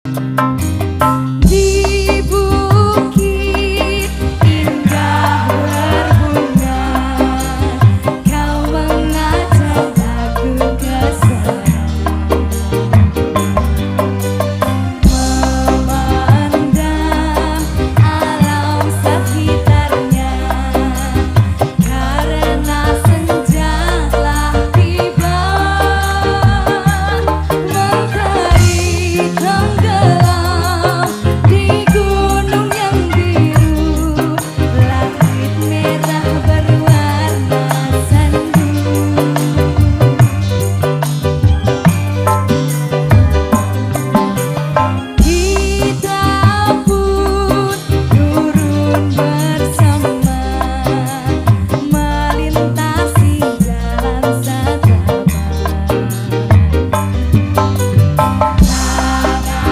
Di bukit indah berbunga, kau mengajak aku ke sana, memandang alam sekitarnya, karena senja telah tiba, mentari tenggelam di gunung yang biru, langit merah berwarna sendu.